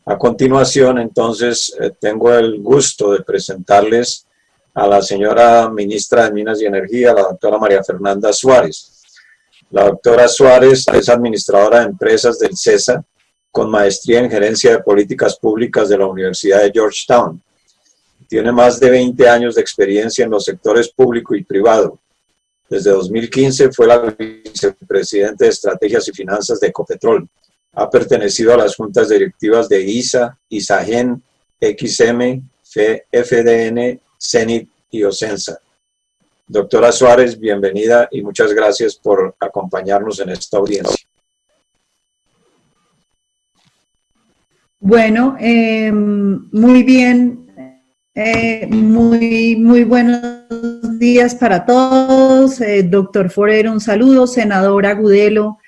A continuación, entonces, tengo el gusto de presentarles a la señora ministra de Minas y Energía, la doctora María Fernanda Suárez. La doctora Suárez es administradora de empresas del CESA, con maestría en gerencia de políticas públicas de la Universidad de Georgetown. Tiene más de 20 años de experiencia en los sectores público y privado. Desde 2015 fue la vicepresidenta de Estrategias y Finanzas de Ecopetrol. Ha pertenecido a las juntas directivas de ISA, ISAGEN, XM, FDN, CENIT y OCENSA. Doctora Suárez, bienvenida y muchas gracias por acompañarnos en esta audiencia. Bueno, muy bien, muy buenos días para todos. Doctor Forero, un saludo. Senadora Agudelo,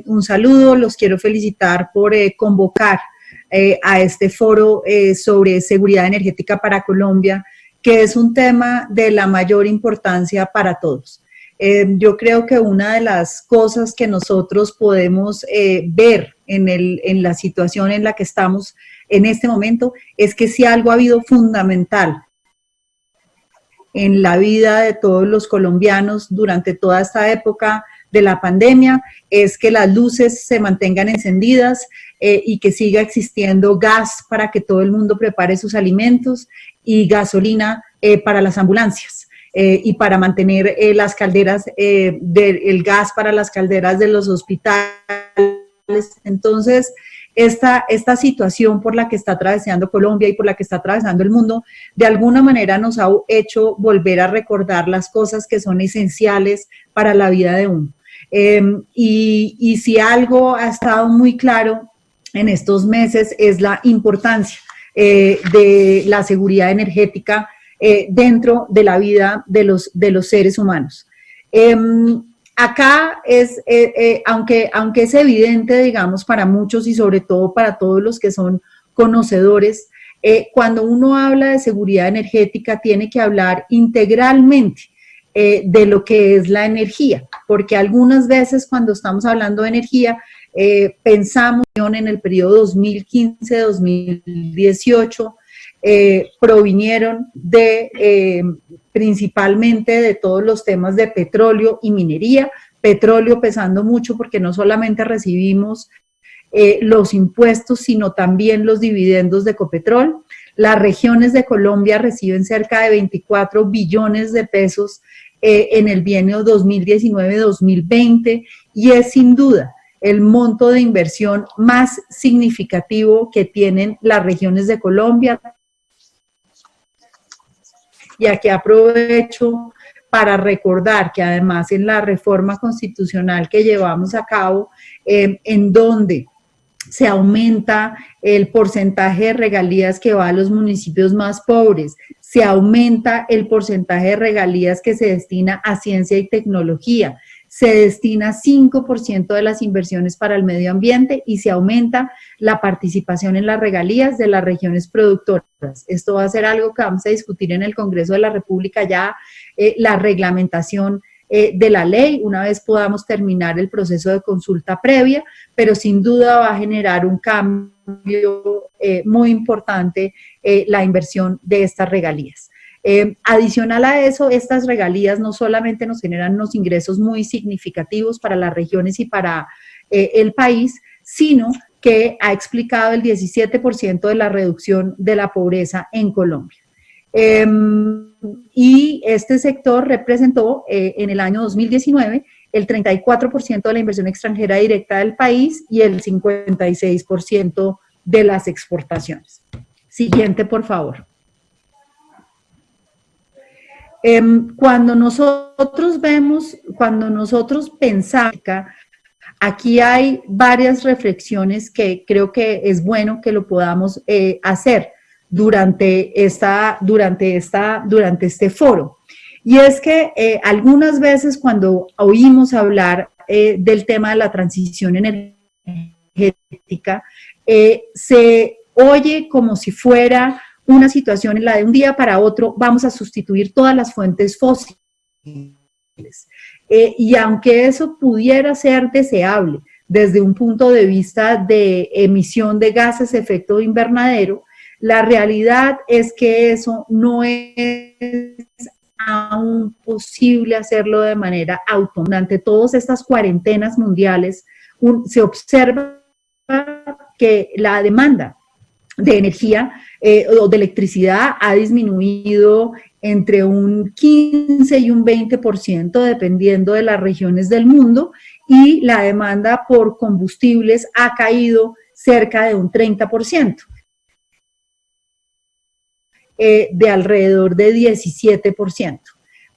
un saludo. Los quiero felicitar por convocar a este foro sobre seguridad energética para Colombia, que es un tema de la mayor importancia para todos. Yo creo que una de las cosas que nosotros podemos ver en la situación en la que estamos en este momento es que si algo ha habido fundamental en la vida de todos los colombianos durante toda esta época de la pandemia es que las luces se mantengan encendidas y que siga existiendo gas para que todo el mundo prepare sus alimentos y gasolina para las ambulancias. Y para mantener las calderas, el gas para las calderas de los hospitales. Entonces, esta situación por la que está atravesando Colombia y por la que está atravesando el mundo, de alguna manera nos ha hecho volver a recordar las cosas que son esenciales para la vida de uno. Y si algo ha estado muy claro en estos meses es la importancia de la seguridad energética dentro de la vida de los seres humanos. Acá es, aunque es evidente, digamos, para muchos y sobre todo para todos los que son conocedores, cuando uno habla de seguridad energética tiene que hablar integralmente de lo que es la energía, porque algunas veces cuando estamos hablando de energía, pensamos en el periodo 2015-2018, provinieron principalmente de todos los temas de petróleo y minería, petróleo pesando mucho porque no solamente recibimos los impuestos, sino también los dividendos de Ecopetrol. Las regiones de Colombia reciben cerca de 24 billones de pesos en el bienio 2019-2020 y es sin duda el monto de inversión más significativo que tienen las regiones de Colombia. Y aquí aprovecho para recordar que además en la reforma constitucional que llevamos a cabo, en donde se aumenta el porcentaje de regalías que va a los municipios más pobres, se aumenta el porcentaje de regalías que se destina a ciencia y tecnología, se destina 5% de las inversiones para el medio ambiente y se aumenta la participación en las regalías de las regiones productoras. Esto va a ser algo que vamos a discutir en el Congreso de la República ya, la reglamentación de la ley, una vez podamos terminar el proceso de consulta previa, pero sin duda va a generar un cambio muy importante la inversión de estas regalías. Adicional a eso, estas regalías no solamente nos generan unos ingresos muy significativos para las regiones y para el país, sino que ha explicado el 17% de la reducción de la pobreza en Colombia. Y este sector representó en el año 2019 el 34% de la inversión extranjera directa del país y el 56% de las exportaciones. Siguiente, por favor. Cuando nosotros pensamos, aquí hay varias reflexiones que creo que es bueno que lo podamos hacer durante este foro. Y es que algunas veces cuando oímos hablar del tema de la transición energética, se oye como si fuera una situación en la de un día para otro vamos a sustituir todas las fuentes fósiles. Y aunque eso pudiera ser deseable, desde un punto de vista de emisión de gases de efecto invernadero, la realidad es que eso no es aún posible hacerlo de manera autónoma. Durante todas estas cuarentenas mundiales se observa que la demanda de energía o de electricidad ha disminuido entre un 15 y un 20% dependiendo de las regiones del mundo, y la demanda por combustibles ha caído cerca de un 30%. De alrededor de 17%.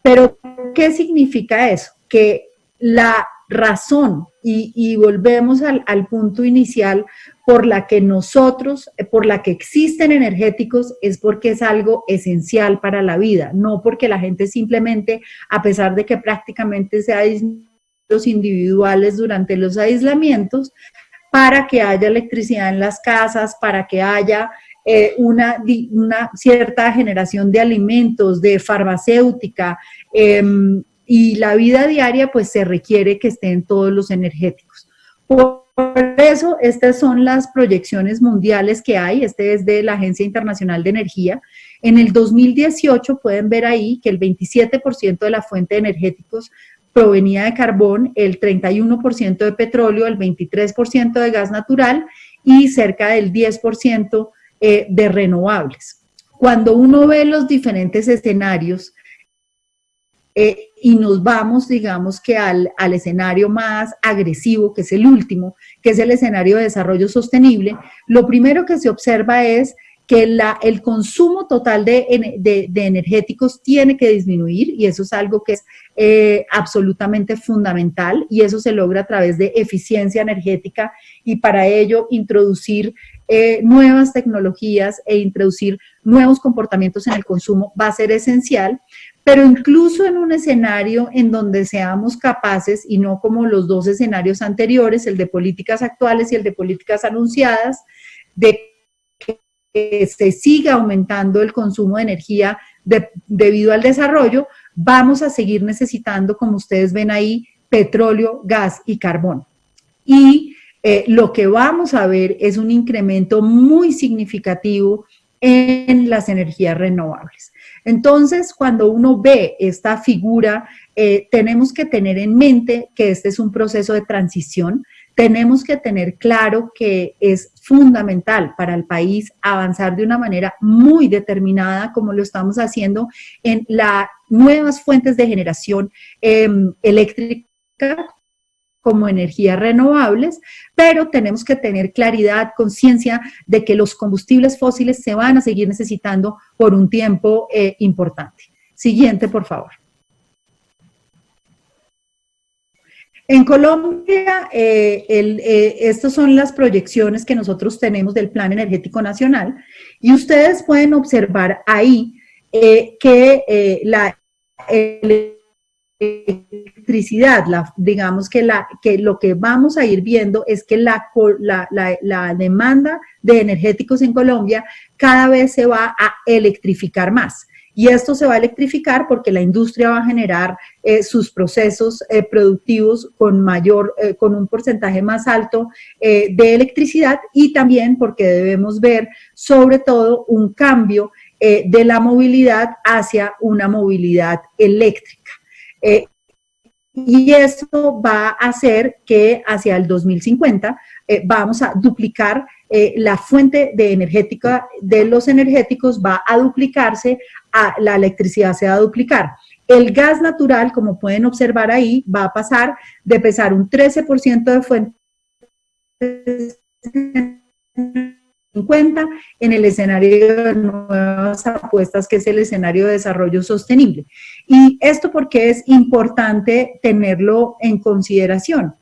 Pero, ¿qué significa eso? Que la razón, y volvemos al punto inicial, por la que existen energéticos, es porque es algo esencial para la vida, no porque la gente simplemente, a pesar de que prácticamente se ha disminuido los individuales durante los aislamientos, para que haya electricidad en las casas, para que haya una cierta generación de alimentos, de farmacéutica, y la vida diaria, pues se requiere que estén todos los energéticos. Por eso, estas son las proyecciones mundiales que hay. Este es de la Agencia Internacional de Energía. En el 2018 pueden ver ahí que el 27% de la fuente de energéticos provenía de carbón, el 31% de petróleo, el 23% de gas natural y cerca del 10% de renovables. Cuando uno ve los diferentes escenarios y nos vamos, digamos que al escenario más agresivo, que es el último, que es el escenario de desarrollo sostenible, lo primero que se observa es que el consumo total de energéticos tiene que disminuir, y eso es algo que es absolutamente fundamental, y eso se logra a través de eficiencia energética, y para ello introducir nuevas tecnologías e introducir nuevos comportamientos en el consumo va a ser esencial. Pero incluso en un escenario en donde seamos capaces, y no como los dos escenarios anteriores, el de políticas actuales y el de políticas anunciadas, de que se siga aumentando el consumo de energía debido al desarrollo, vamos a seguir necesitando, como ustedes ven ahí, petróleo, gas y carbón. Y lo que vamos a ver es un incremento muy significativo en las energías renovables. Entonces, cuando uno ve esta figura, tenemos que tener en mente que este es un proceso de transición. Tenemos que tener claro que es fundamental para el país avanzar de una manera muy determinada, como lo estamos haciendo en las nuevas fuentes de generación eléctrica, como energías renovables, pero tenemos que tener claridad, conciencia de que los combustibles fósiles se van a seguir necesitando por un tiempo importante. Siguiente, por favor. En Colombia, estas son las proyecciones que nosotros tenemos del Plan Energético Nacional, y ustedes pueden observar ahí que la electricidad, digamos que lo que vamos a ir viendo es que la demanda de energéticos en Colombia cada vez se va a electrificar más. Y esto se va a electrificar porque la industria va a generar sus procesos productivos con un porcentaje más alto de electricidad, y también porque debemos ver sobre todo un cambio de la movilidad hacia una movilidad eléctrica. Y eso va a hacer que hacia el 2050 vamos a duplicar la fuente de energética de los energéticos, va a duplicarse, la electricidad se va a duplicar. El gas natural, como pueden observar ahí, va a pasar de pesar un 13% de fuentes 50 en el escenario de nuevas apuestas, que es el escenario de desarrollo sostenible. Y esto porque es importante tenerlo en consideración,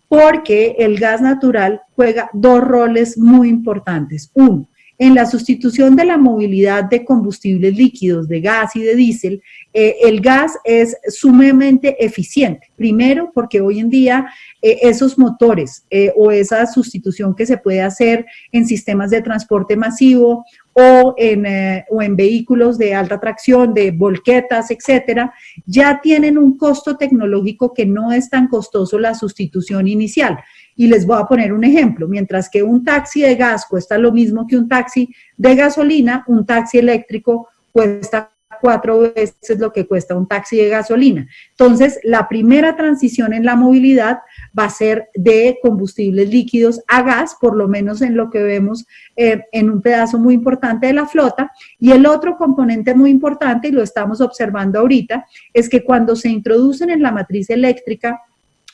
porque el gas natural juega dos roles muy importantes. Uno, en la sustitución de la movilidad de combustibles líquidos, de gas y de diésel, el gas es sumamente eficiente. Primero, porque hoy en día esos motores o esa sustitución que se puede hacer en sistemas de transporte masivo o en vehículos de alta tracción, de volquetas, etcétera, ya tienen un costo tecnológico que no es tan costoso la sustitución inicial. Y les voy a poner un ejemplo. Mientras que un taxi de gas cuesta lo mismo que un taxi de gasolina, un taxi eléctrico cuesta 4 veces lo que cuesta un taxi de gasolina. Entonces, la primera transición en la movilidad va a ser de combustibles líquidos a gas, por lo menos en lo que vemos en un pedazo muy importante de la flota. Y el otro componente muy importante, y lo estamos observando ahorita, es que cuando se introducen en la matriz eléctrica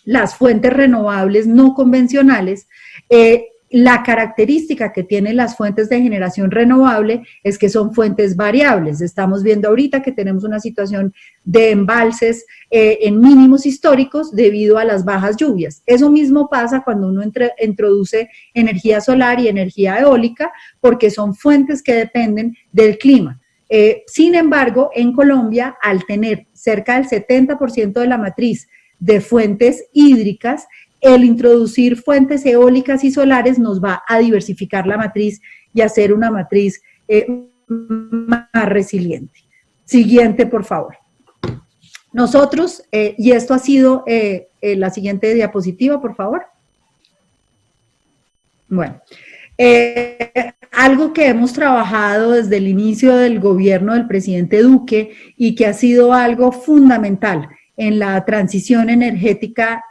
las fuentes renovables no convencionales, la característica que tienen las fuentes de generación renovable es que son fuentes variables. Estamos viendo ahorita que tenemos una situación de embalses en mínimos históricos debido a las bajas lluvias. Eso mismo pasa cuando uno introduce energía solar y energía eólica, porque son fuentes que dependen del clima. Sin embargo, en Colombia, al tener cerca del 70% de la matriz de fuentes hídricas, el introducir fuentes eólicas y solares nos va a diversificar la matriz y hacer una matriz más resiliente. Siguiente, por favor. Nosotros, y esto ha sido la siguiente diapositiva, por favor. Bueno, algo que hemos trabajado desde el inicio del gobierno del presidente Duque y que ha sido algo fundamental en la transición energética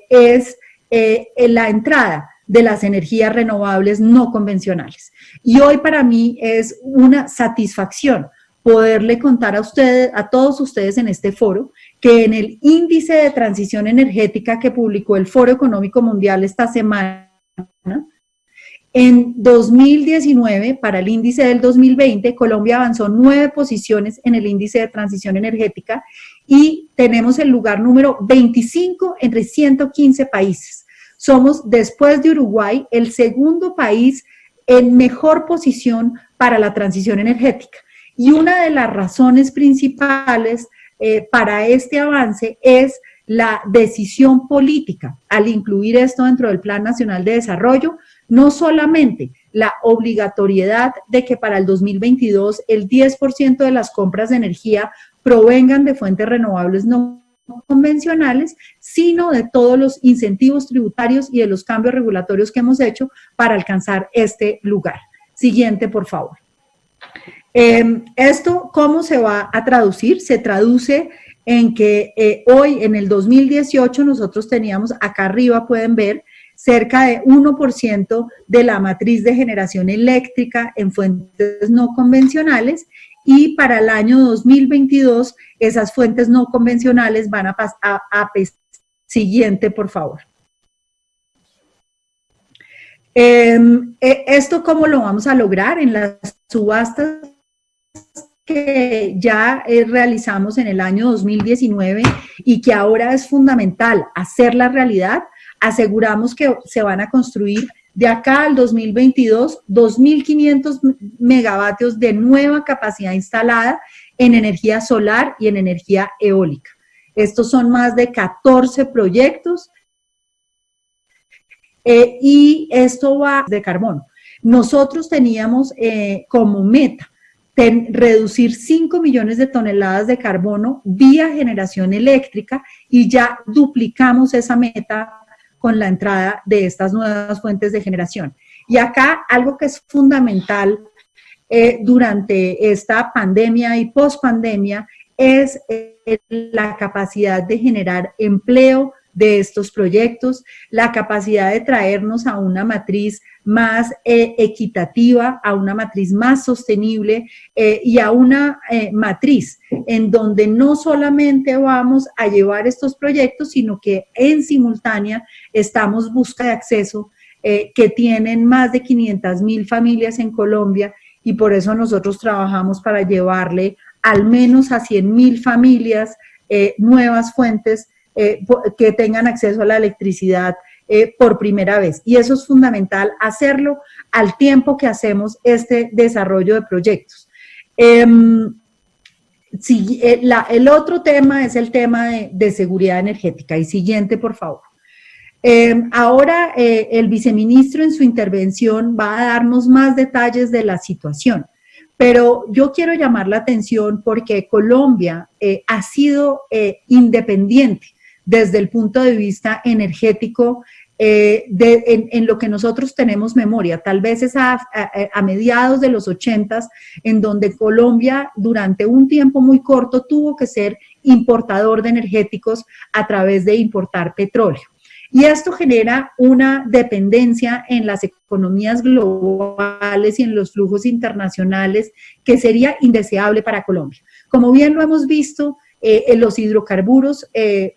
es la entrada de las energías renovables no convencionales. Y hoy para mí es una satisfacción poderle contar a ustedes, a todos ustedes en este foro, que en el índice de transición energética que publicó el Foro Económico Mundial esta semana, en 2019, para el índice del 2020, Colombia avanzó 9 posiciones en el índice de transición energética y tenemos el lugar número 25 entre 115 países. Somos, después de Uruguay, el segundo país en mejor posición para la transición energética. Y una de las razones principales para este avance es la decisión política al incluir esto dentro del Plan Nacional de Desarrollo, no solamente la obligatoriedad de que para el 2022 el 10% de las compras de energía provengan de fuentes renovables no convencionales, sino de todos los incentivos tributarios y de los cambios regulatorios que hemos hecho para alcanzar este lugar. Siguiente, por favor. ¿Esto cómo se va a traducir? Se traduce en que hoy, en el 2018, nosotros teníamos, acá arriba pueden ver, cerca de 1% de la matriz de generación eléctrica en fuentes no convencionales, y para el año 2022 esas fuentes no convencionales van a pasar a siguiente, por favor. ¿Esto cómo lo vamos a lograr? En las subastas que ya realizamos en el año 2019 y que ahora es fundamental hacer la realidad, aseguramos que se van a construir de acá al 2022 2.500 megavatios de nueva capacidad instalada en energía solar y en energía eólica. Estos son más de 14 proyectos y esto va de carbono. Nosotros teníamos como meta reducir 5 millones de toneladas de carbono vía generación eléctrica y ya duplicamos esa meta con la entrada de estas nuevas fuentes de generación. Y acá algo que es fundamental durante esta pandemia y pospandemia es la capacidad de generar empleo de estos proyectos, la capacidad de traernos a una matriz más equitativa, a una matriz más sostenible y a una matriz en donde no solamente vamos a llevar estos proyectos, sino que en simultánea estamos buscando acceso que tienen más de 500,000 familias en Colombia, y por eso nosotros trabajamos para llevarle al menos a 100,000 familias nuevas fuentes que tengan acceso a la electricidad por primera vez. Y eso es fundamental, hacerlo al tiempo que hacemos este desarrollo de proyectos. El otro tema es el tema de seguridad energética. Y siguiente, por favor. Ahora el viceministro en su intervención va a darnos más detalles de la situación. Pero yo quiero llamar la atención porque Colombia ha sido independiente desde el punto de vista energético en lo que nosotros tenemos memoria. Tal vez es a mediados de los 80s, en donde Colombia durante un tiempo muy corto tuvo que ser importador de energéticos a través de importar petróleo. Y esto genera una dependencia en las economías globales y en los flujos internacionales que sería indeseable para Colombia. Como bien lo hemos visto, los hidrocarburos,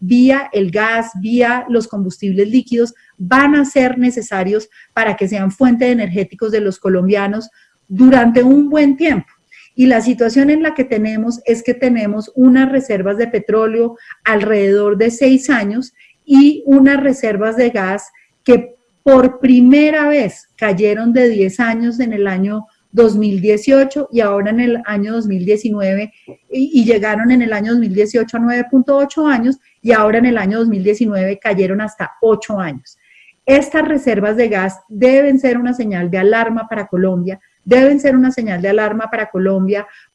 vía el gas, vía los combustibles líquidos, van a ser necesarios para que sean fuente de energéticos de los colombianos durante un buen tiempo. Y la situación en la que tenemos es que tenemos unas reservas de petróleo alrededor de 6 años y unas reservas de gas que por primera vez cayeron de 10 años en el año 2018 y ahora en el año 2019 y llegaron en el año 2018 a 9.8 años y ahora en el año 2019 cayeron hasta 8 años. Estas reservas de gas deben ser una señal de alarma para Colombia,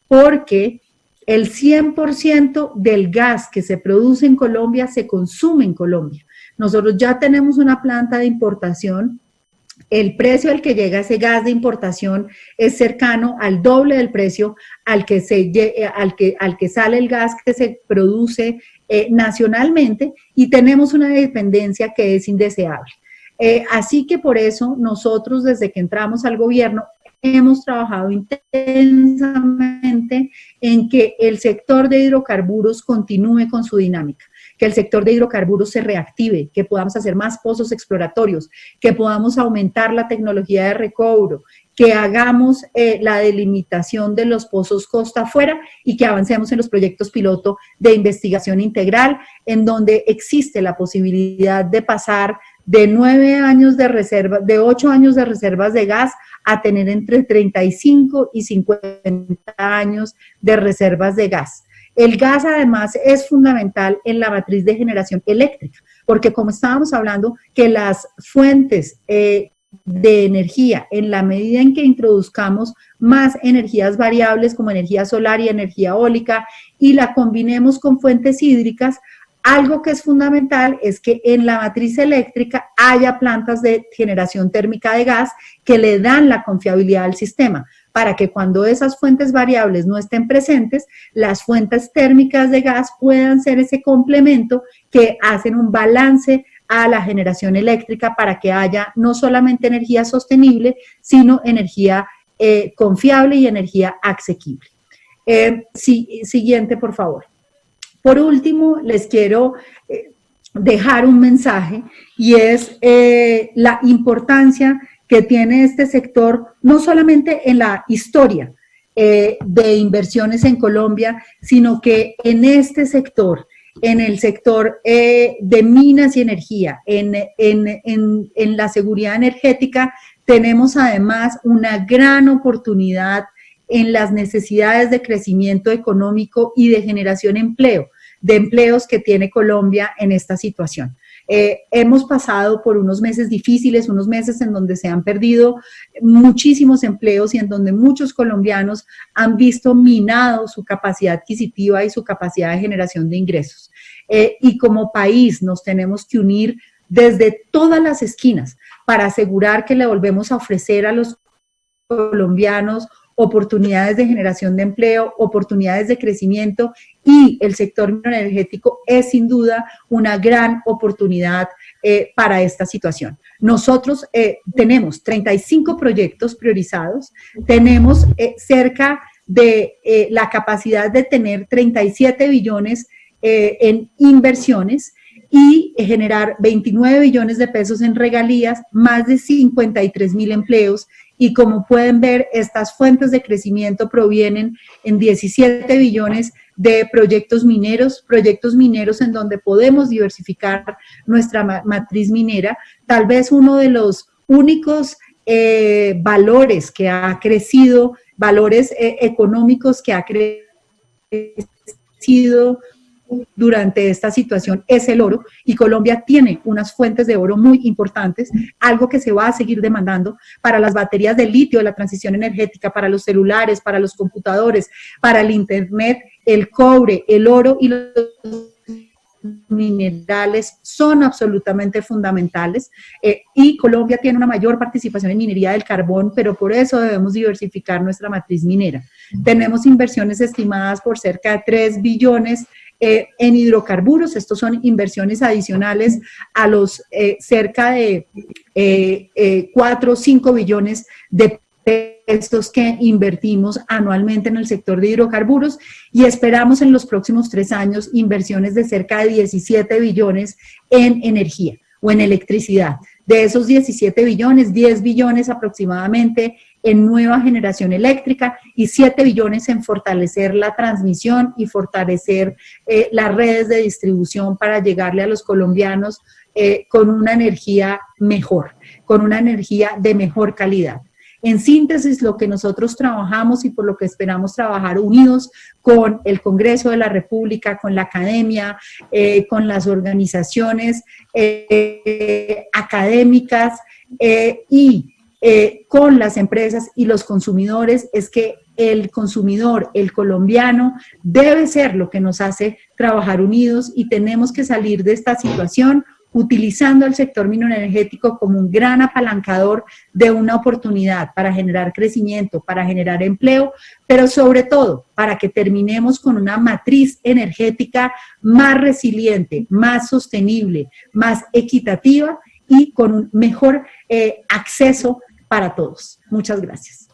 porque el 100% del gas que se produce en Colombia se consume en Colombia. Nosotros ya tenemos una planta de importación. El precio al que llega ese gas de importación es cercano al doble del precio al que sale el gas que se produce nacionalmente, y tenemos una dependencia que es indeseable. Así que por eso nosotros, desde que entramos al gobierno, hemos trabajado intensamente en que el sector de hidrocarburos continúe con su dinámica, que el sector de hidrocarburos se reactive, que podamos hacer más pozos exploratorios, que podamos aumentar la tecnología de recobro, que hagamos la delimitación de los pozos costa afuera y que avancemos en los proyectos piloto de investigación integral, en donde existe la posibilidad de pasar de 9 años de reserva, de 8 años de reservas de gas a tener entre 35 y 50 años de reservas de gas. El gas además es fundamental en la matriz de generación eléctrica, porque como estábamos hablando, que las fuentes de energía, en la medida en que introduzcamos más energías variables como energía solar y energía eólica y la combinemos con fuentes hídricas, algo que es fundamental es que en la matriz eléctrica haya plantas de generación térmica de gas que le dan la confiabilidad al sistema, para que cuando esas fuentes variables no estén presentes, las fuentes térmicas de gas puedan ser ese complemento que hacen un balance a la generación eléctrica para que haya no solamente energía sostenible, sino energía confiable y energía asequible. Siguiente, por favor. Por último, les quiero dejar un mensaje, y es la importancia que tiene este sector, no solamente en la historia de inversiones en Colombia, sino que en este sector, en el sector de minas y energía, en la seguridad energética, tenemos además una gran oportunidad en las necesidades de crecimiento económico y de generación de empleos que tiene Colombia en esta situación. Hemos pasado por unos meses difíciles, unos meses en donde se han perdido muchísimos empleos y en donde muchos colombianos han visto minado su capacidad adquisitiva y su capacidad de generación de ingresos. Y como país nos tenemos que unir desde todas las esquinas para asegurar que le volvemos a ofrecer a los colombianos oportunidades de generación de empleo, oportunidades de crecimiento, y el sector energético es sin duda una gran oportunidad para esta situación. Nosotros tenemos 35 proyectos priorizados, tenemos cerca de la capacidad de tener 37 billones en inversiones y generar 29 billones de pesos en regalías, más de 53,000 empleos. Y como pueden ver, estas fuentes de crecimiento provienen en 17 billones de proyectos mineros en donde podemos diversificar nuestra matriz minera. Tal vez uno de los únicos valores que ha crecido, valores económicos que ha crecido durante esta situación es el oro, y Colombia tiene unas fuentes de oro muy importantes, algo que se va a seguir demandando para las baterías de litio de la transición energética, para los celulares, para los computadores, para el internet, el cobre, el oro y los minerales son absolutamente fundamentales y Colombia tiene una mayor participación en minería del carbón, pero por eso debemos diversificar nuestra matriz minera. Tenemos inversiones estimadas por cerca de 3 billones en hidrocarburos. Estos son inversiones adicionales a los cerca de 4 o 5 billones de pesos que invertimos anualmente en el sector de hidrocarburos y esperamos en los próximos 3 años inversiones de cerca de 17 billones en energía o en electricidad. De esos 17 billones, 10 billones aproximadamente en nueva generación eléctrica y 7 billones en fortalecer la transmisión y fortalecer las redes de distribución para llegarle a los colombianos con una energía mejor, con una energía de mejor calidad. En síntesis, lo que nosotros trabajamos y por lo que esperamos trabajar unidos con el Congreso de la República, con la academia, con las organizaciones académicas y con las empresas y los consumidores, es que el consumidor, el colombiano, debe ser lo que nos hace trabajar unidos y tenemos que salir de esta situación utilizando el sector mineroenergético como un gran apalancador de una oportunidad para generar crecimiento, para generar empleo, pero sobre todo para que terminemos con una matriz energética más resiliente, más sostenible, más equitativa y con un mejor acceso para todos. Muchas gracias.